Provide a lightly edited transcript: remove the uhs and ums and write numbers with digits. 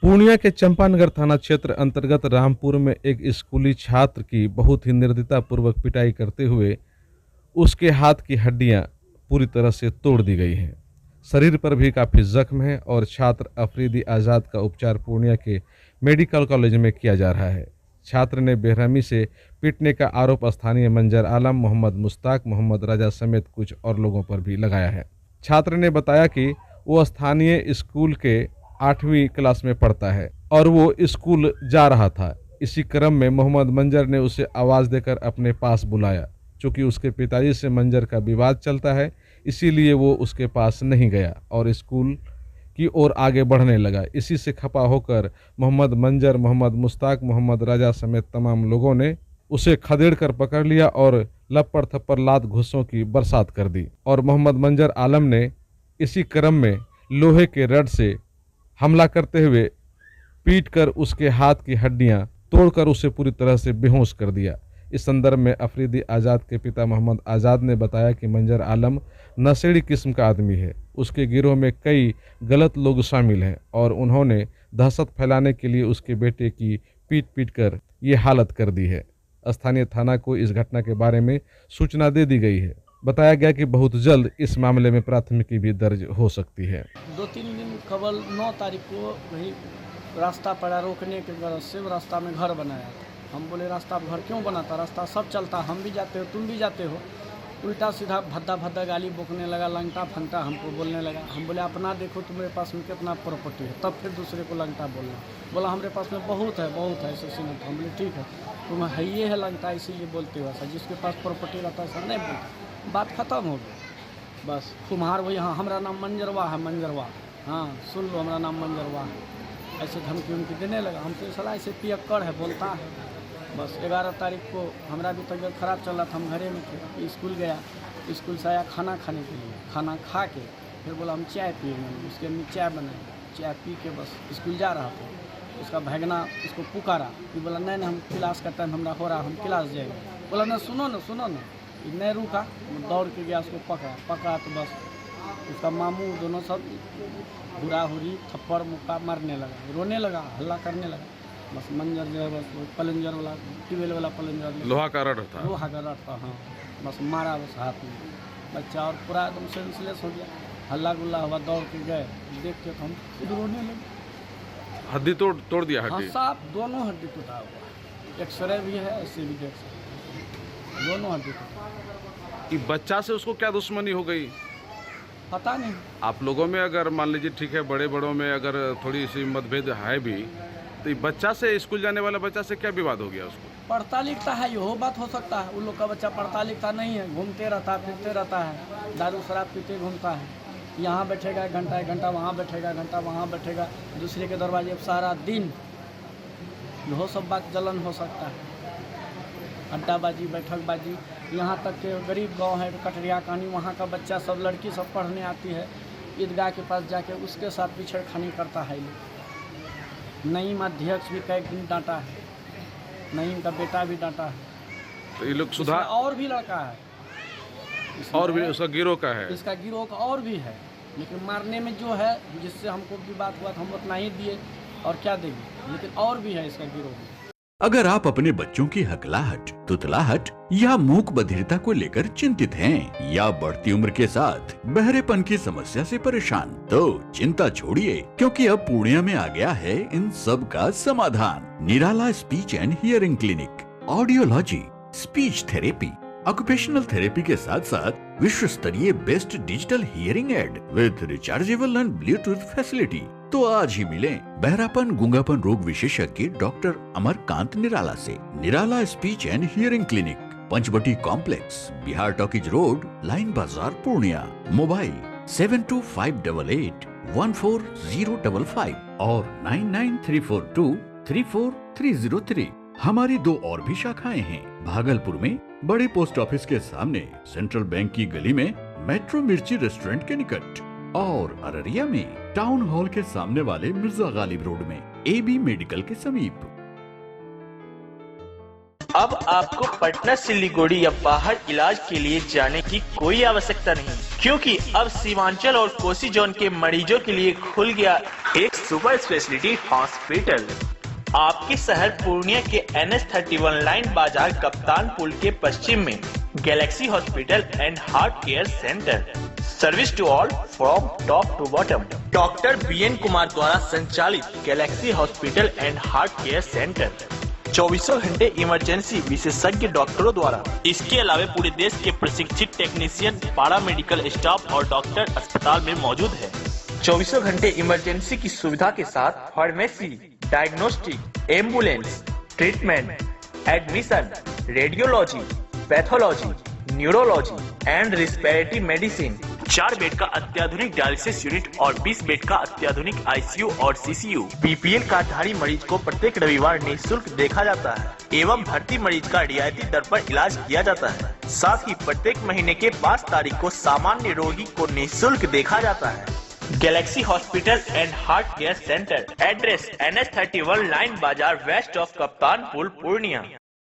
पूर्णिया के चंपानगर थाना क्षेत्र अंतर्गत रामपुर में एक स्कूली छात्र की बहुत ही निर्दयतापूर्वक पिटाई करते हुए उसके हाथ की हड्डियां पूरी तरह से तोड़ दी गई हैं। शरीर पर भी काफ़ी जख्म है और छात्र अफरीदी आज़ाद का उपचार पूर्णिया के मेडिकल कॉलेज में किया जा रहा है। छात्र ने बेरहमी से पीटने का आरोप स्थानीय मंजर आलम, मोहम्मद मुश्ताक, मोहम्मद राजा समेत कुछ और लोगों पर भी लगाया है। छात्र ने बताया कि वो स्थानीय स्कूल के 8वीं क्लास में पढ़ता है और वो स्कूल जा रहा था। इसी क्रम में मोहम्मद मंजर ने उसे आवाज़ देकर अपने पास बुलाया। चूँकि उसके पिताजी से मंजर का विवाद चलता है, इसीलिए वो उसके पास नहीं गया और स्कूल की ओर आगे बढ़ने लगा। इसी से खपा होकर मोहम्मद मंजर, मोहम्मद मुश्ताक, मोहम्मद राजा समेत तमाम लोगों ने उसे खदेड़ कर पकड़ लिया और लपड़ थप्पड़ लात घुस्सों की बरसात कर दी और मोहम्मद मंजर आलम ने इसी क्रम में लोहे के रड से हमला करते हुए पीट कर उसके हाथ की हड्डियां तोड़कर उसे पूरी तरह से बेहोश कर दिया। इस संदर्भ में अफरीदी आज़ाद के पिता मोहम्मद आज़ाद ने बताया कि मंजर आलम नशेड़ी किस्म का आदमी है। उसके गिरोह में कई गलत लोग शामिल हैं और उन्होंने दहशत फैलाने के लिए उसके बेटे की पीट पीट कर ये हालत कर दी है। स्थानीय थाना को इस घटना के बारे में सूचना दे दी गई है। बताया गया कि बहुत जल्द इस मामले में प्राथमिकी भी दर्ज हो सकती है। 2-3 दिन कबल 9 तारीख को वही रास्ता पड़ा रोकने के गरज से रास्ता में घर बनाया था। हम बोले रास्ता पर घर क्यों बनाता, रास्ता सब चलता, हम भी जाते हो तुम भी जाते हो। उल्टा सीधा भद्दा भद्दा गाली बकने लगा, लंगटा फंगटा हमको बोलने लगा। हम बोले अपना देखो तुम्हारे पास में कितना प्रॉपर्टी है, तब फिर दूसरे को लंगटा बोला हमारे पास में बहुत है ऐसे सीन। हम बोले ठीक है, तुम है ये है लंगटा इसीलिए बोलते हो ऐसा, जिसके पास प्रॉपर्टी रहता है ऐसा नहीं बोलते। बात ख़त्म हो गई बस। कुम्हार वही, हाँ हमारा नाम मंजरवा है, मंजरवा, हाँ सुन लो हमारा नाम मंजरवा है, ऐसे धमकी उनकी देने लगा। हमसे सलाह ऐसे पियक्कड़ है, बोलता है बस। 11 तारीख को हमारा भी तबीयत ख़राब चल रहा था, हम घरे में थे। स्कूल गया, स्कूल से आया खाना खाने के लिए, खाना खा के फिर बोला हम चाय पिएंगे। उसके लिए चाय बनाई, चाय पी के बस स्कूल जा रहा था। उसका भगना उसको पुकारा कि बोला नहीं हम क्लास का टाइम हमारा हो रहा, हम क्लास जाएंगे। बोला ना सुनो ना, नहीं रुका, दौड़ के गया, उसको पकड़ा तो बस उसका मामू दोनों सब हुरा हुरी थप्पड़ मुक्का मारने लगा, रोने लगा, हल्ला करने लगा। बस मंजर जो है बस पलंजर वाला, ट्यूबवेल वाला पलंजर, लोहा का रड था, हाँ बस मारा बस हाथ में बच्चा और पूरा एकदम सेंसलेस हो गया। हल्ला गुल्ला हुआ, दौड़ के गए, देख के हम खुद रोने लगे। हड्डी तोड़ दिया, हाँ साफ दोनों हड्डी टूटा हुआ, एक्सरे भी है, ऐसे भी देख सकते, दोनों हड्डी टूटा। कि बच्चा से उसको क्या दुश्मनी हो गई पता नहीं। आप लोगों में अगर मान लीजिए ठीक है, बड़े बड़ों में अगर थोड़ी सी मतभेद है भी, तो ये बच्चा से, स्कूल जाने वाला बच्चा से क्या विवाद हो गया उसको? पढ़ता लिखता है, यहो बात हो सकता है। उन लोग का बच्चा पढ़ता लिखता नहीं है, घूमते रहता फिरते रहता है, दारू शराब पीते घूमता है। यहाँ बैठेगा 1 घंटा, वहाँ बैठेगा 1 घंटा, वहाँ बैठेगा, दूसरे के दरवाजे पर सारा दिन। यहो सब बात जलन हो सकता है, अड्डाबाजी, बैठकबाजी। यहाँ तक के गरीब गांव है कटरिया कानी, वहाँ का बच्चा सब, लड़की सब पढ़ने आती है, ईदगाह के पास जाके उसके साथ पिछड़खानी करता है। नईम अध्यक्ष भी कई दिन डांटा है, नईम का बेटा भी डांटा है। तो ये लोग सुधार, और भी लड़का है, और भी उसका गिरोह का है, इसका गिरोह का और भी है। लेकिन मारने में जो है, जिससे हमको भी बात हुआ था, हम उतना ही दिए और क्या देंगे, लेकिन और भी है इसका गिरोह। अगर आप अपने बच्चों की हकलाहट, तुतलाहट या मूक बधिरता को लेकर चिंतित हैं या बढ़ती उम्र के साथ बहरेपन की समस्या से परेशान, तो चिंता छोड़िए, क्योंकि अब पूर्णिया में आ गया है इन सब का समाधान। Nirala speech and hearing clinic, audiology, speech therapy, occupational therapy के साथ साथ विश्व स्तरीय best digital hearing aid with rechargeable and bluetooth facility. तो आज ही मिलें बहरापन गूंगापन रोग विशेषज्ञ डॉक्टर अमरकांत निराला से। Nirala speech and hearing clinic, Panchvati complex, Bihar talkies road, line Bazar, Purnia. Mobile 7258814055 और 9934234303। हमारी 2 और भी शाखाएं हैं, भागलपुर में बड़े पोस्ट ऑफिस के सामने, सेंट्रल बैंक की गली में, मेट्रो मिर्ची रेस्टोरेंट के निकट, और अररिया में टाउन हॉल के सामने वाले मिर्जा गालिब रोड में, AB मेडिकल के समीप। अब आपको पटना, सिलीगुड़ी या बाहर इलाज के लिए जाने की कोई आवश्यकता नहीं, क्योंकि अब सीमांचल और कोसी जोन के मरीजों के लिए खुल गया एक सुपर स्पेशलिटी हॉस्पिटल। आपके शहर पूर्णिया के NH31 लाइन बाजार कप्तान पुल के पश्चिम में galaxy hospital and heart care centre. Service to all from top to bottom. Doctor BN Kumar द्वारा संचालित galaxy hospital and heart care centre 24 घंटे इमरजेंसी विशेषज्ञ डॉक्टरों द्वारा। इसके अलावा पूरे देश के प्रशिक्षित टेक्नीशियन, पारा मेडिकल स्टाफ और डॉक्टर अस्पताल में मौजूद है। 24 घंटे इमरजेंसी की सुविधा के साथ pharmacy, diagnostic, ambulance, treatment, admission, radiology, pathology, neurology and respiratory medicine. 4 bed का अत्याधुनिक डायलिसिस यूनिट और 20 बेड का अत्याधुनिक ICU और CCU। BPL कार्डधारी मरीज को प्रत्येक रविवार निःशुल्क देखा जाता है एवं भर्ती मरीज का रियायती दर पर इलाज किया जाता है। साथ ही प्रत्येक महीने के 5 तारीख को सामान्य रोगी को निःशुल्क देखा जाता है। Galaxy hospital and heart care centre, address NH31 line बाजार वेस्ट ऑफ कप्तान पुल पूर्णिया।